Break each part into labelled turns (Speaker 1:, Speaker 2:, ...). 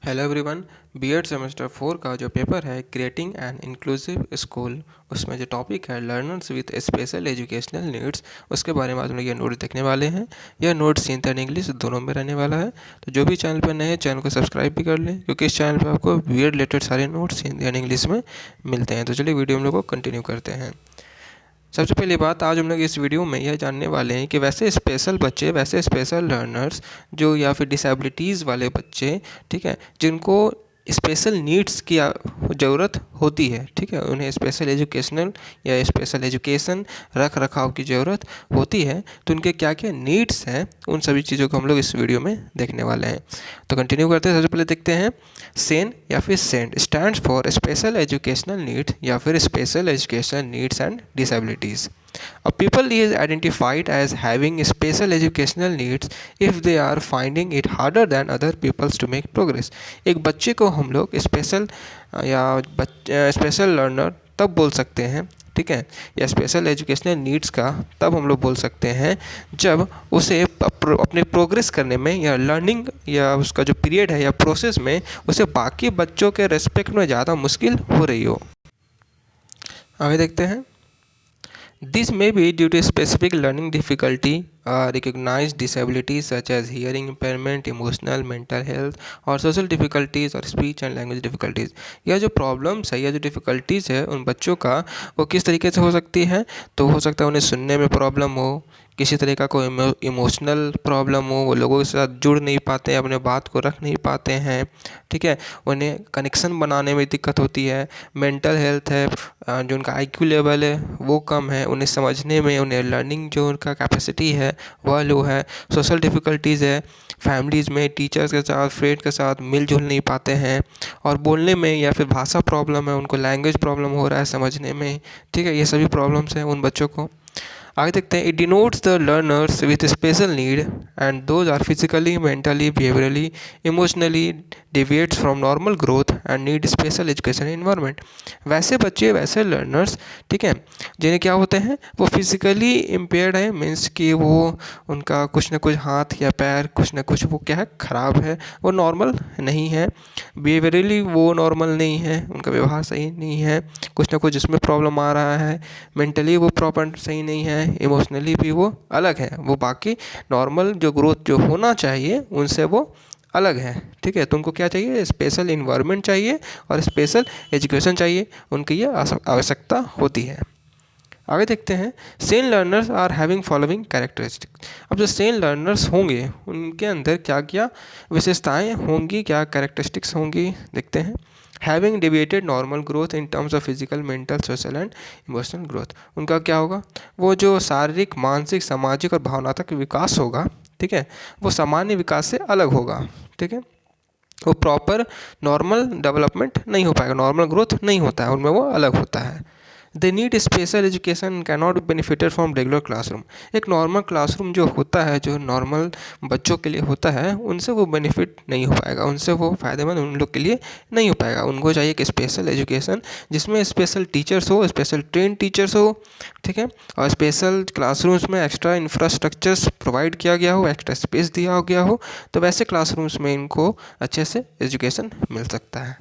Speaker 1: Hello everyone. BEd semester 4 का जो paper है क्रिएटिंग एन इंक्लूसिव स्कूल, उसमें जो टॉपिक है learners with special educational needs, उसके बारे में आज हम लोग ये नोट्स देखने वाले हैं। यह नोट्स हिंदी एंड इंग्लिश दोनों में रहने वाला है। तो जो भी चैनल पर नए हैं चैनल को सब्सक्राइब भी कर लें, क्योंकि इस चैनल पर आपको बीएड रिलेटेड सारे नोट्स हिंदी एंड इंग्लिश में मिलते हैं। तो चलिए वीडियो हम लोग को कंटिन्यू करते हैं। सबसे पहली बात, आज हम लोग इस वीडियो में यह जानने वाले हैं कि वैसे स्पेशल बच्चे, वैसे स्पेशल लर्नर्स जो या फिर डिसेबिलिटीज़ वाले बच्चे, ठीक है, जिनको स्पेशल नीड्स की ज़रूरत होती है, ठीक है, उन्हें स्पेशल एजुकेशनल या स्पेशल एजुकेशन रख रखाव की ज़रूरत होती है, तो उनके क्या क्या नीड्स हैं, उन सभी चीज़ों को हम लोग इस वीडियो में देखने वाले हैं। तो कंटिन्यू करते हैं। सबसे पहले देखते हैं, सेन या फिर send stands for special educational needs या फिर special educational needs and disabilities. A people is identified as having special educational needs if they are finding it harder than other peoples to make progress। एक बच्चे को हम लोग special या special learner तब बोल सकते हैं, ठीक है, या स्पेशल एजुकेशनल नीड्स का तब हम लोग बोल सकते हैं जब उसे अपने प्रोग्रेस करने में या लर्निंग या उसका जो पीरियड है या प्रोसेस में उसे बाकी बच्चों के रेस्पेक्ट में ज़्यादा मुश्किल हो रही हो। आगे देखते हैं। This may be due to specific learning difficulty, recognized disabilities such as hearing impairment, emotional, mental health और social difficulties और speech and language difficulties। यह जो प्रॉब्लम्स है या जो डिफ़िकल्टीज़ है उन बच्चों का, वो किस तरीके से हो सकती है? तो हो सकता है उन्हें सुनने में प्रॉब्लम हो, किसी तरह का कोई इमोशनल प्रॉब्लम हो, वो लोगों के साथ जुड़ नहीं पाते हैं, अपने बात को रख नहीं पाते हैं, ठीक है, उन्हें कनेक्शन बनाने में दिक्कत होती है। मेंटल हेल्थ है, जो उनका आईक्यू लेवल है वो कम है, उन्हें समझने में, उन्हें लर्निंग जो उनका कैपेसिटी है वह लो है। सोशल डिफ़िकल्टीज़ है, फैमिलीज़ में टीचर्स के साथ, फ्रेंड के साथ मिलजुल नहीं पाते हैं। और बोलने में या फिर भाषा प्रॉब्लम है, उनको लैंग्वेज प्रॉब्लम हो रहा है समझने में, ठीक है, ये सभी प्रॉब्लम्स हैं उन बच्चों को। आगे देखते हैं। It denotes the learners with special need and those are physically, mentally, behaviourally, emotionally deviates from normal growth and need special education environment. वैसे बच्चे, वैसे लर्नर्स, ठीक है, जिन्हें क्या होते हैं, वो फिजिकली इम्पेयर्ड है, मीन्स कि वो उनका कुछ ना कुछ हाथ या पैर कुछ ना कुछ वो क्या है, ख़राब है, वो नॉर्मल नहीं है। बिहेवियरली वो नॉर्मल नहीं है, उनका व्यवहार सही नहीं है, कुछ ना कुछ जिसमें प्रॉब्लम आ रहा है। मेंटली वो प्रॉपर सही नहीं है, इमोशनली भी वो अलग है, वो बाकी नॉर्मल जो ग्रोथ जो होना चाहिए उनसे वो अलग है, ठीक है। तो उनको क्या चाहिए, स्पेशल इन्वायरमेंट चाहिए और स्पेशल एजुकेशन चाहिए, उनकी ये आवश्यकता होती है। आगे देखते हैं। SEN learners are having following characteristic. अब जो सेन लर्नर्स होंगे उनके अंदर क्या क्या विशेषताएं होंगी, क्या कैरेक्टरिस्टिक्स होंगी, देखते हैं। Having deviated normal growth in terms of physical, mental, social and emotional growth. उनका क्या होगा, वो जो शारीरिक, मानसिक, सामाजिक और भावनात्मक विकास होगा, ठीक है, वो सामान्य विकास से अलग होगा, ठीक है, वो प्रॉपर नॉर्मल डेवलपमेंट नहीं हो पाएगा, नॉर्मल ग्रोथ नहीं होता है, उनमें वो अलग होता है। They need special education can not benefited from regular classroom. एक नॉर्मल क्लासरूम जो होता है, जो नॉर्मल बच्चों के लिए होता है, उनसे वो बेनिफिट नहीं हो पाएगा, उनसे वो फ़ायदेमंद उन लोग के लिए नहीं हो पाएगा। उनको चाहिए कि स्पेशल एजुकेशन जिसमें स्पेशल टीचर्स हो, स्पेशल ट्रेन टीचर्स हो, ठीक है, और स्पेशल क्लासरूम्स में एक्स्ट्रा इंफ्रास्ट्रक्चर्स प्रोवाइड किया गया हो, एक्स्ट्रा स्पेस दिया गया हो, तो वैसे क्लासरूम्स में इनको अच्छे से एजुकेशन मिल सकता है।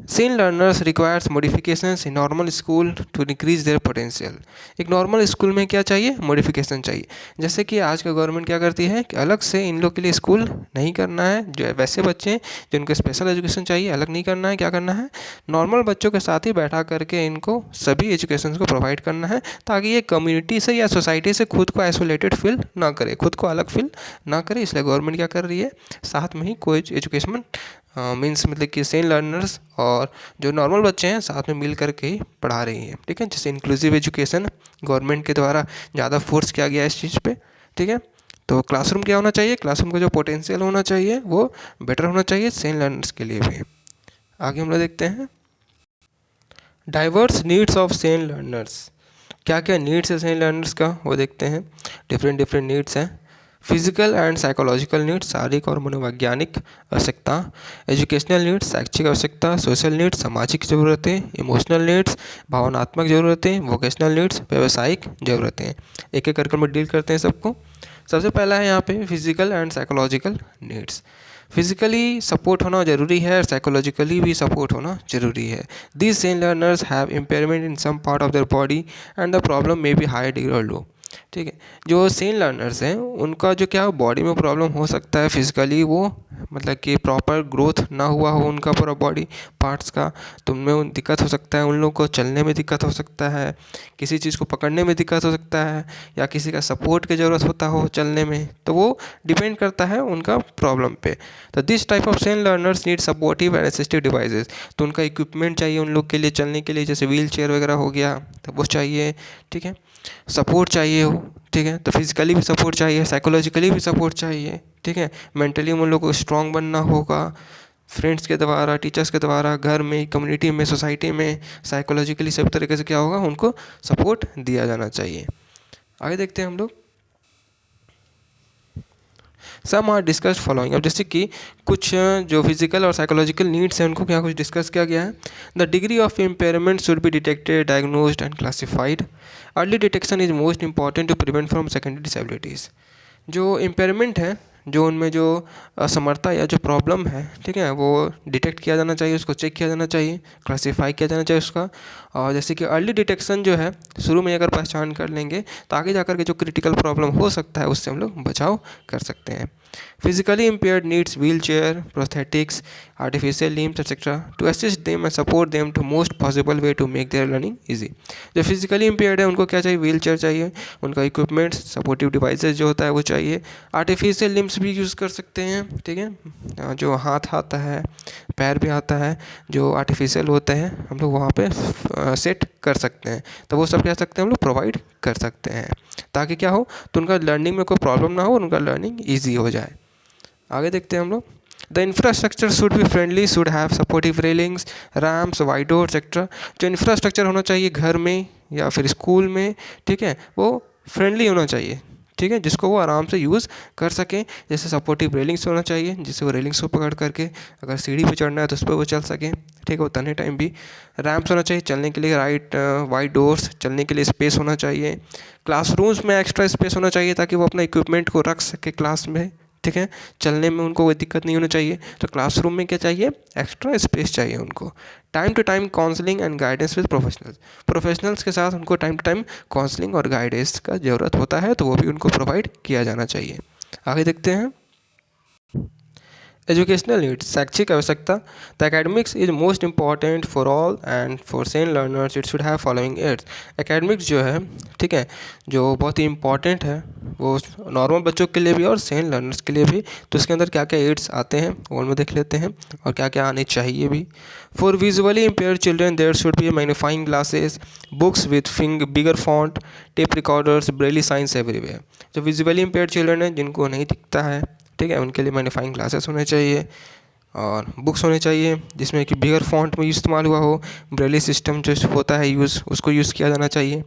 Speaker 1: SEN learners requires modifications in normal school to increase their potential. एक नॉर्मल स्कूल में क्या चाहिए, मॉडिफिकेशन चाहिए। जैसे कि आज का गवर्नमेंट क्या करती है कि अलग से इन लोग के लिए स्कूल नहीं करना है, जो वैसे बच्चे हैं जिनको स्पेशल एजुकेशन चाहिए अलग नहीं करना है, क्या करना है, नॉर्मल बच्चों के साथ ही बैठा करके इनको सभी एजुकेशन को प्रोवाइड करना है, ताकि ये कम्युनिटी से या सोसाइटी से खुद को आइसोलेटेड फील ना करे, खुद को अलग फील ना करे। इसलिए गवर्नमेंट क्या कर रही है, साथ में ही कोई एजुकेशन मीन्स मतलब कि सेन लर्नर्स और जो नॉर्मल बच्चे हैं साथ में मिल करके ही पढ़ा रही है, ठीक है। जैसे इंक्लूसिव एजुकेशन गवर्नमेंट के द्वारा ज़्यादा फोर्स किया गया है इस चीज़ पे, ठीक है। तो क्लासरूम क्या होना चाहिए, क्लासरूम का जो पोटेंशियल होना चाहिए वो बेटर होना चाहिए सेन लर्नर्स के लिए भी। आगे हम लोग देखते हैं। Diverse needs of SEN learners. क्या क्या नीड्स है सेन लर्नर्स का, वो देखते हैं। डिफरेंट नीड्स हैं। फिजिकल एंड साइकोलॉजिकल नीड्स, शारीरिक और मनोवैज्ञानिक आवश्यकता। एजुकेशनल नीड्स, शैक्षिक आवश्यकता। सोशल नीड्स, सामाजिक ज़रूरतें। इमोशनल नीड्स, भावनात्मक ज़रूरतें। वोकेशनल नीड्स, व्यावसायिक ज़रूरतें। एक एक करके हम डील करते हैं सबको। सबसे पहला है यहाँ पे physical and psychological needs. Physically support होना ज़रूरी है और साइकोलॉजिकली भी सपोर्ट होना ज़रूरी है। These SEN learners have impairment in some part of their body and the problem may be high degree or low. ठीक है, जो सेन लर्नर्स हैं उनका जो क्या बॉडी में प्रॉब्लम हो सकता है फिजिकली, वो मतलब कि प्रॉपर ग्रोथ ना हुआ हो उनका पूरा बॉडी पार्ट्स का, तो उनमें दिक्कत हो सकता है। उन लोगों को चलने में दिक्कत हो सकता है, किसी चीज़ को पकड़ने में दिक्कत हो सकता है, या किसी का सपोर्ट की ज़रूरत होता हो चलने में, तो वो डिपेंड करता है उनका प्रॉब्लम पे। तो this type of SEN learners need supportive and assistive devices. तो उनका इक्विपमेंट चाहिए उन लोग के लिए चलने के लिए, जैसे व्हील चेयर वगैरह हो गया, तो वो चाहिए। ठीक है, सपोर्ट चाहिए हो। ठीक है, तो फिजिकली भी सपोर्ट चाहिए, साइकोलॉजिकली भी सपोर्ट चाहिए। ठीक है, मेंटली उन लोगों को स्ट्रांग बनना होगा, फ्रेंड्स के द्वारा, टीचर्स के द्वारा, घर में, कम्युनिटी में, सोसाइटी में, साइकोलॉजिकली सभी तरीके से क्या होगा, उनको सपोर्ट दिया जाना चाहिए। आगे देखते हैं हम लोग। Some are discuss following. अब जैसे कि कुछ जो फिजिकल और साइकोलॉजिकल नीड्स हैं उनको क्या कुछ डिस्कस किया गया है। The degree of impairment should be detected, diagnosed and classified. Early detection is most important to prevent from secondary disabilities. जो इम्पेयरमेंट है, जो उनमें जो असमर्थता या जो प्रॉब्लम है, ठीक है, वो डिटेक्ट किया जाना चाहिए, उसको चेक किया जाना चाहिए, क्लासीफाई किया जाना चाहिए उसका। और जैसे कि अर्ली डिटेक्शन जो है, शुरू में अगर पहचान कर लेंगे तो आगे जाकर के जो क्रिटिकल प्रॉब्लम हो सकता है उससे हम लोग बचाव कर सकते हैं। Physically impaired needs wheelchair, prosthetics, artificial limbs, etc. to assist them and support them to most possible way to make their learning easy. जो फिजिकली impaired है उनको क्या चाहिए, व्हील चेयर चाहिए, उनका इक्विपमेंट्स, सपोर्टिव डिवाइसेस जो होता है वो चाहिए। आर्टिफिशियल लिम्स भी यूज़ कर सकते हैं। ठीक है, जो हाथ आता है, पैर भी आता है, जो आर्टिफिशियल होते हैं हम लोग वहाँ पे सेट कर सकते हैं, तो वो सब क्या सकते हैं हम लोग प्रोवाइड कर सकते हैं, ताकि क्या हो, तो उनका लर्निंग में कोई प्रॉब्लम ना हो और उनका लर्निंग ईजी हो जाए। आगे देखते हैं हम लोग। The infrastructure should be friendly, should have supportive railings, ramps, wide door etcetera. जो इंफ्रास्ट्रक्चर होना चाहिए घर में या फिर स्कूल में, ठीक है, वो फ्रेंडली होना चाहिए। ठीक है, जिसको वो आराम से यूज़ कर सकें। जैसे सपोर्टिव रेलिंग्स होना चाहिए, जिससे वो रेलिंग्स को पकड़ करके अगर सीढ़ी पे चढ़ना है तो उस पर वो चल सकें। ठीक है, उतरने टाइम भी रैम्प्स होना चाहिए, चलने के लिए वाइड डोर्स, चलने के लिए स्पेस होना चाहिए। क्लासरूम्स में एक्स्ट्रा स्पेस होना चाहिए ताकि वो अपना इक्विपमेंट को रख सके क्लास में। ठीक है, चलने में उनको कोई दिक्कत नहीं होनी चाहिए, तो क्लासरूम में क्या चाहिए, एक्स्ट्रा स्पेस चाहिए उनको। Time to time counselling and guidance with professionals के साथ उनको टाइम टू टाइम काउंसलिंग और गाइडेंस का ज़रूरत होता है, तो वो भी उनको प्रोवाइड किया जाना चाहिए। आगे देखते हैं। एजुकेशनल नीड्स, शैक्षिक आवश्यकता। The academics is most important for all and for SEN learners it should have following aids. Academics जो है, ठीक है, जो बहुत ही इंपॉर्टेंट है, वो नॉर्मल बच्चों के लिए भी और सेन लर्नर्स के लिए भी। तो उसके अंदर क्या क्या एड्स आते हैं वो में देख लेते हैं, और क्या क्या आने चाहिए भी। For visually impaired children there should be magnifying glasses, books with bigger font, tape recorders, braille signs everywhere. जो विजुअली इम्पेयर्ड चिल्ड्रन है, जिनको नहीं दिखता है, ठीक है, उनके लिए मैग्नीफाइंग ग्लासेस होने चाहिए, और बुक्स होने चाहिए जिसमें कि बिगर फॉन्ट में इस्तेमाल हुआ हो, ब्रेली सिस्टम जो होता है यूज़, उसको यूज़ किया जाना चाहिए।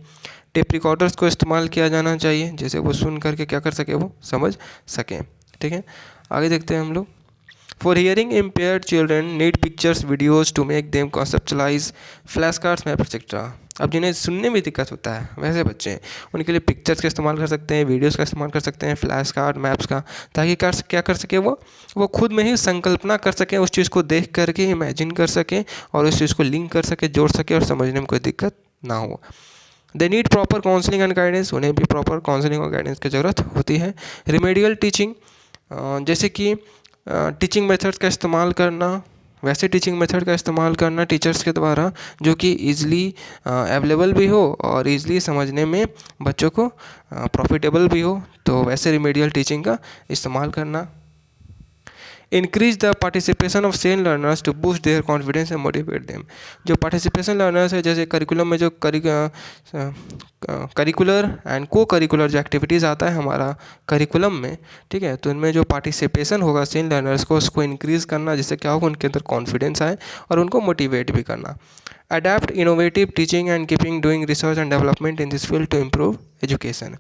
Speaker 1: टेप रिकॉर्डर्स को इस्तेमाल किया जाना चाहिए, जैसे वो सुन करके क्या कर सके, वो समझ सकें। ठीक है, आगे देखते हैं हम लोग। For hearing impaired children need pictures, videos to make them conceptualize, flash cards, map etcetera. अब जिन्हें सुनने में दिक्कत होता है वैसे बच्चे हैं, उनके लिए पिक्चर्स का इस्तेमाल कर सकते हैं, वीडियोज़ का इस्तेमाल कर सकते हैं, फ्लैश कार्ड, मैप्स का, ताकि क्या कर सके, वो खुद में ही संकल्पना कर सकें, उस चीज़ को देख करके इमेजिन कर सकें और उस चीज़ को लिंक कर सके, जोड़ सके और समझने में कोई दिक्कत ना हो। They need proper counselling and guidance, उन्हें भी प्रॉपर काउंसलिंग और गाइडेंस की ज़रूरत होती है। रिमेडियल टीचिंग, जैसे कि टीचिंग मेथड्स का इस्तेमाल करना, वैसे टीचिंग मेथड का इस्तेमाल करना टीचर्स के द्वारा जो कि ईज़िली अवेलेबल भी हो और ईज़िली समझने में बच्चों को प्रॉफिटेबल भी हो, तो वैसे रिमेडियल टीचिंग का इस्तेमाल करना। Increase the participation of SEN learners to boost their confidence and motivate them. जो पार्टिसिपेशन लर्नर्स है, जैसे करिकुलम में जो करिकुलर एंड को करिकुलर जो एक्टिविटीज़ आता है हमारा करिकुलम में, ठीक है, तो इनमें जो पार्टिसिपेशन होगा सेन लर्नर्स को, उसको इंक्रीज़ करना, जिससे क्या होगा, उनके अंदर कॉन्फिडेंस आए और उनको मोटिवेट भी करना। Adept innovative teaching and keeping doing research and development in this field to improve education.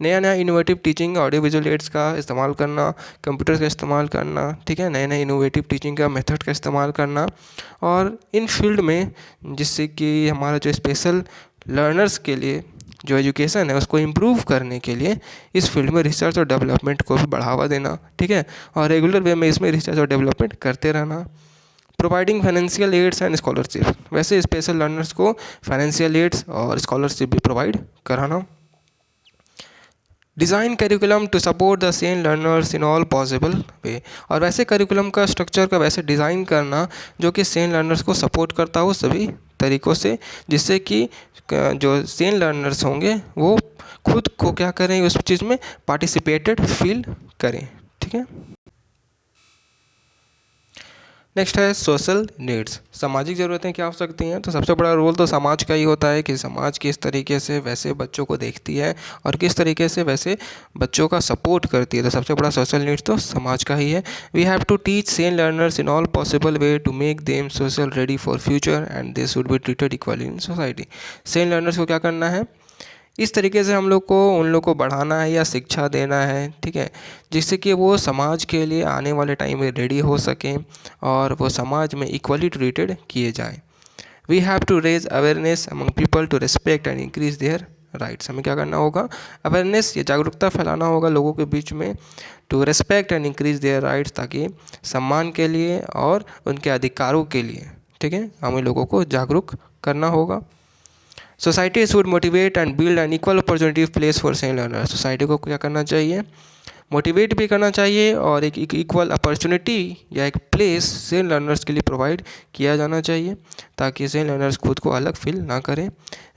Speaker 1: नया नया innovative teaching, audio visual aids का इस्तेमाल करना, कंप्यूटर का इस्तेमाल करना, ठीक है, नए नए इनोवेटिव टीचिंग का मेथड का इस्तेमाल करना, और इन फील्ड में जिससे कि हमारा जो स्पेशल लर्नर्स के लिए जो एजुकेशन है उसको इम्प्रूव करने के लिए इस फील्ड में रिसर्च और डेवलपमेंट को भी बढ़ावा देना, ठीक है, और रेगुलर वे में इसमें रिसर्च और डेवलपमेंट करते रहना। Providing financial aids and scholarship, वैसे स्पेशल लर्नर्स को फाइनेंशियल एड्स और स्कॉलरशिप भी प्रोवाइड कराना। Design curriculum to support the same learners in all possible way, और वैसे करिकुलम का स्ट्रक्चर का वैसे डिज़ाइन करना जो कि सेम लर्नर्स को सपोर्ट करता हो सभी तरीक़ों से, जिससे कि जो सेम लर्नर्स होंगे वो खुद को क्या करें, उस चीज़ में पार्टिसिपेटेड फील करें, ठीक है। नेक्स्ट है सोशल नीड्स, सामाजिक ज़रूरतें क्या हो सकती हैं। तो सबसे बड़ा रोल तो समाज का ही होता है कि समाज किस तरीके से वैसे बच्चों को देखती है और किस तरीके से वैसे बच्चों का सपोर्ट करती है। तो सबसे बड़ा सोशल नीड्स तो समाज का ही है। We have to teach same learners in all possible way to make them social ready for future and they should be treated equally in society. Same learners को क्या करना है, इस तरीके से हम लोग को उन लोग को बढ़ाना है या शिक्षा देना है, ठीक है, जिससे कि वो समाज के लिए आने वाले टाइम में रेडी हो सकें और वो समाज में इक्वली ट्रीटेड किए जाएं। We have to raise awareness among people to respect and increase their rights. हमें क्या करना होगा, अवेयरनेस या जागरूकता फैलाना होगा लोगों के बीच में, to respect and increase their rights, ताकि सम्मान के लिए और उनके अधिकारों के लिए, ठीक है, हमें लोगों को जागरूक करना होगा। Society should motivate and build an equal opportunity place for same learners. Society को क्या करना चाहिए, मोटिवेट भी करना चाहिए और एक इक्वल अपॉर्चुनिटी या एक प्लेस सेम लर्नर्स के लिए प्रोवाइड किया जाना चाहिए, ताकि सेम लर्नर्स खुद को अलग फील ना करें।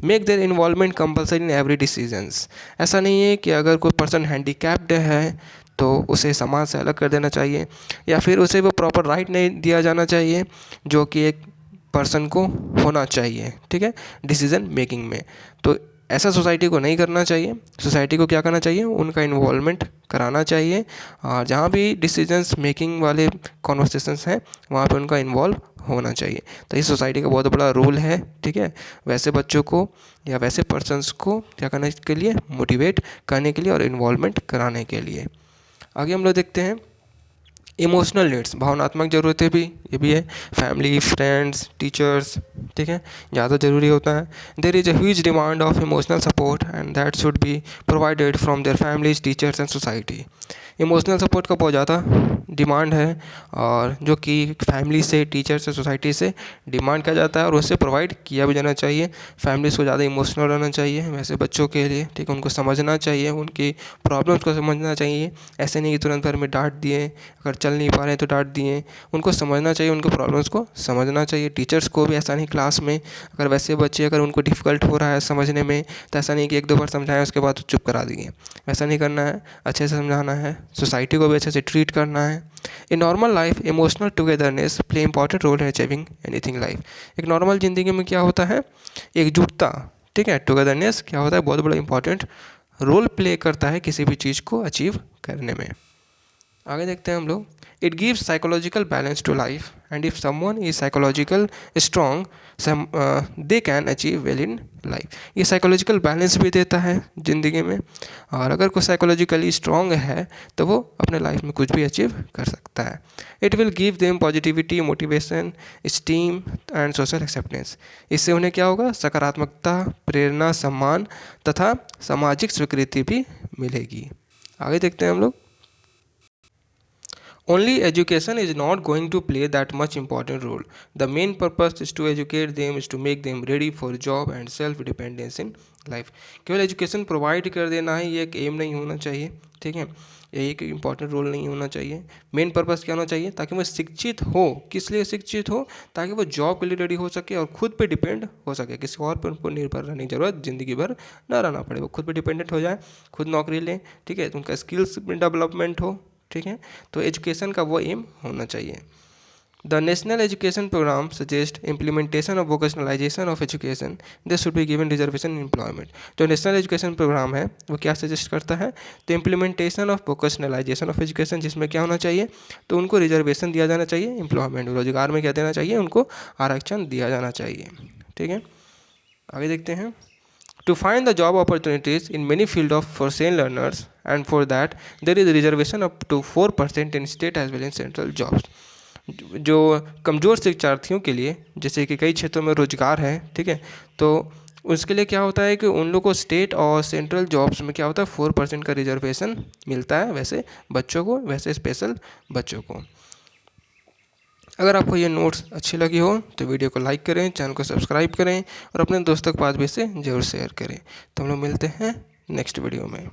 Speaker 1: Make their involvement compulsory in every decisions, ऐसा नहीं है कि अगर कोई पर्सन हैंडीकैप्ड है तो उसे समाज से अलग कर देना चाहिए, या फिर उसे वो प्रॉपर राइट नहीं दिया जाना चाहिए जो कि एक पर्सन को होना चाहिए, ठीक है, डिसीज़न मेकिंग में। तो ऐसा सोसाइटी को नहीं करना चाहिए। सोसाइटी को क्या करना चाहिए, उनका इन्वॉल्वमेंट कराना चाहिए और जहाँ भी डिसीजंस मेकिंग वाले कॉन्वर्सेशंस हैं वहाँ पे उनका इन्वॉल्व होना चाहिए। तो इस सोसाइटी का बहुत बड़ा रोल है, ठीक है, वैसे बच्चों को या वैसे पर्सनस को क्या करने के लिए, मोटिवेट करने के लिए और इन्वॉल्वमेंट कराने के लिए। आगे हम लोग देखते हैं इमोशनल नीड्स, भावनात्मक ज़रूरतें भी, ये भी है, फैमिली, फ्रेंड्स, टीचर्स, ठीक है, ज़्यादा ज़रूरी होता है। There is a huge demand of emotional support and that should be provided from their families, teachers and society. Emotional support का बहुत ज़्यादा डिमांड है और जो कि फैमिली से, टीचर से, सोसाइटी से डिमांड किया जाता है और उससे प्रोवाइड किया भी जाना चाहिए। फैमिलीज़ को ज़्यादा इमोशनल रहना चाहिए वैसे बच्चों के लिए, ठीक है, उनको समझना चाहिए, उनकी प्रॉब्लम्स को समझना चाहिए। ऐसे नहीं कि तुरंत भर में डांट दिए, अगर चल नहीं पा रहे हैं तो डांट दिए, उनको समझना चाहिए, उनके प्रॉब्लम्स को समझना चाहिए। टीचर्स को भी ऐसा नहीं, क्लास में अगर वैसे बच्चे अगर उनको डिफ़िकल्ट हो रहा है समझने में तो ऐसा नहीं कि एक दो बार समझाएं उसके बाद चुप करा दिए, वैसा नहीं करना है, अच्छे से समझाना है। सोसाइटी को भी अच्छे से ट्रीट करना है। In normal life emotional togetherness play important role in achieving anything life. एक नॉर्मल ज़िंदगी में क्या होता है, एकजुटता, ठीक है, टुगेदरनेस क्या होता है, बहुत बड़ा इंपॉर्टेंट रोल प्ले करता है किसी भी चीज़ को अचीव करने में। आगे देखते हैं हम लोग, it gives psychological balance to life and if someone is psychological strong they can achieve well in life. ये साइकोलॉजिकल बैलेंस भी देता है ज़िंदगी में, और अगर कोई साइकोलॉजिकली स्ट्रॉन्ग है तो वो अपने लाइफ में कुछ भी अचीव कर सकता है। It will give them positivity, motivation, steam and social acceptance. इससे उन्हें क्या होगा, सकारात्मकता, प्रेरणा, सम्मान तथा सामाजिक स्वीकृति भी मिलेगी। आगे देखते हैं हम लोग, only education is not going to play that much important role. The main purpose is to educate them, is to make them ready for job and self dependence in life. केवल एजुकेशन प्रोवाइड कर देना है ये एक M नहीं होना चाहिए, ठीक है, ये एक इम्पॉर्टेंट रोल नहीं होना चाहिए। मेन पर्पस क्या होना चाहिए, ताकि वो शिक्षित हो। किस लिए शिक्षित हो, ताकि वो जॉब के लिए रेडी हो सके और खुद पे डिपेंड हो सके, किसी और पर उनको निर्भर रहने की ज़रूरत ज़िंदगी भर ना रहना पड़े, वो खुद पे डिपेंडेंट हो जाए, खुद नौकरी लें, ठीक है, तो उनका स्किल्स डेवलपमेंट हो, ठीक है, तो एजुकेशन का वो एम होना चाहिए। The national education programme suggest implementation of vocationalisation of education, this should be given reservation in employment. जो नेशनल एजुकेशन प्रोग्राम है वो क्या सजेस्ट करता है, तो implementation of vocationalisation of education, जिसमें क्या होना चाहिए, तो उनको रिजर्वेशन दिया जाना चाहिए, एम्प्लॉयमेंट, रोजगार में क्या देना चाहिए, उनको आरक्षण दिया जाना चाहिए, ठीक है। आगे देखते हैं, to find the job opportunities in many fields of for same learners, and for that there is a reservation up to 4% in state as well in central jobs. जो कमज़ोर शिक्षार्थियों के लिए, जैसे कि कई क्षेत्रों में रोजगार है, ठीक है, तो उसके लिए क्या होता है कि उन लोग को स्टेट और सेंट्रल जॉब्स में क्या होता है 4% का रिजर्वेशन मिलता है, वैसे बच्चों को, वैसे स्पेशल बच्चों को। अगर आपको ये नोट्स अच्छी लगी हो तो वीडियो को लाइक करें, चैनल को सब्सक्राइब करें और अपने दोस्तों के पास भी इसे जरूर शेयर करें। तो हम लोग मिलते हैं नेक्स्ट वीडियो में।